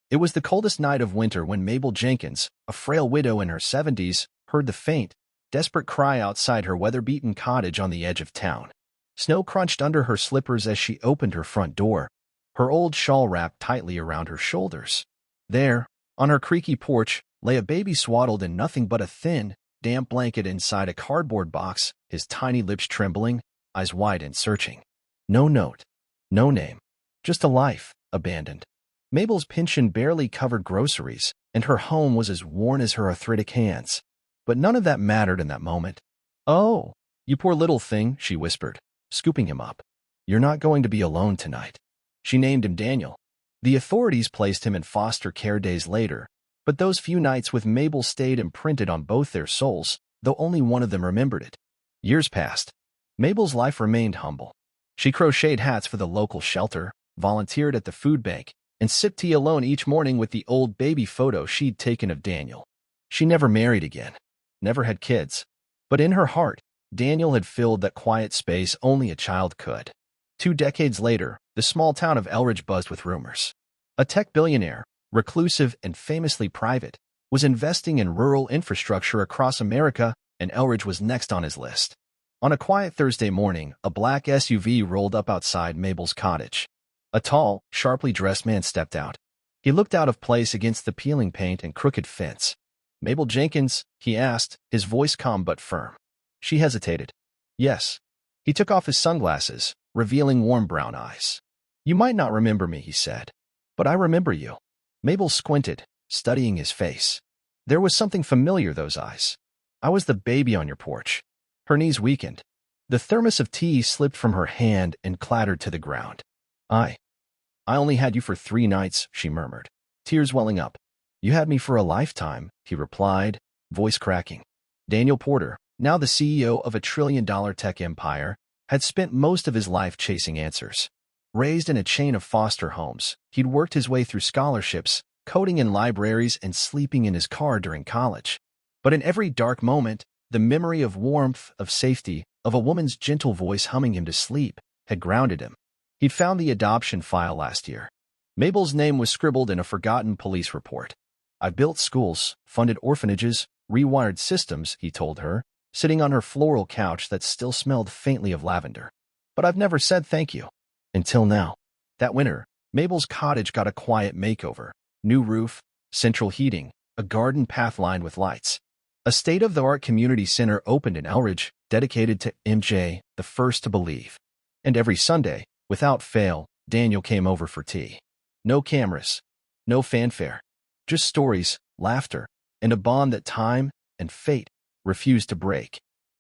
It was the coldest night of winter when Mabel Jenkins, a frail widow in her 70s, heard the faint, desperate cry outside her weather-beaten cottage on the edge of town. Snow crunched under her slippers as she opened her front door, her old shawl wrapped tightly around her shoulders. There, on her creaky porch, lay a baby swaddled in nothing but a thin, damp blanket inside a cardboard box, his tiny lips trembling, eyes wide and searching. No note, no name, just a life, abandoned. Mabel's pension barely covered groceries, and her home was as worn as her arthritic hands. But none of that mattered in that moment. "Oh, you poor little thing," she whispered, scooping him up. "You're not going to be alone tonight." She named him Daniel. The authorities placed him in foster care days later, but those few nights with Mabel stayed imprinted on both their souls, though only one of them remembered it. Years passed. Mabel's life remained humble. She crocheted hats for the local shelter, volunteered at the food bank, and sipped tea alone each morning with the old baby photo she'd taken of Daniel. She never married again, never had kids, but in her heart, Daniel had filled that quiet space only a child could. 2 decades later, the small town of Elridge buzzed with rumors. A tech billionaire, reclusive and famously private, was investing in rural infrastructure across America, and Elridge was next on his list. On a quiet Thursday morning, a black SUV rolled up outside Mabel's cottage. A tall, sharply dressed man stepped out. He looked out of place against the peeling paint and crooked fence. "Mabel Jenkins?" he asked, his voice calm but firm. She hesitated. "Yes." He took off his sunglasses, revealing warm brown eyes. "You might not remember me," he said, "but I remember you." Mabel squinted, studying his face. There was something familiar those eyes. "I was the baby on your porch." Her knees weakened. The thermos of tea slipped from her hand and clattered to the ground. I only had you for 3 nights," she murmured, tears welling up. "You had me for a lifetime," he replied, voice cracking. Daniel Porter, now the CEO of a trillion-dollar tech empire, had spent most of his life chasing answers. Raised in a chain of foster homes, he'd worked his way through scholarships, coding in libraries, and sleeping in his car during college. But in every dark moment, the memory of warmth, of safety, of a woman's gentle voice humming him to sleep, had grounded him. He'd found the adoption file last year. Mabel's name was scribbled in a forgotten police report. "I built schools, funded orphanages, rewired systems," he told her, sitting on her floral couch that still smelled faintly of lavender. "But I've never said thank you. Until now." That winter, Mabel's cottage got a quiet makeover. New roof, central heating, a garden path lined with lights. A state-of-the-art community center opened in Elridge, dedicated to MJ, the first to believe. And every Sunday, without fail, Daniel came over for tea. No cameras, no fanfare, just stories, laughter, and a bond that time and fate refused to break.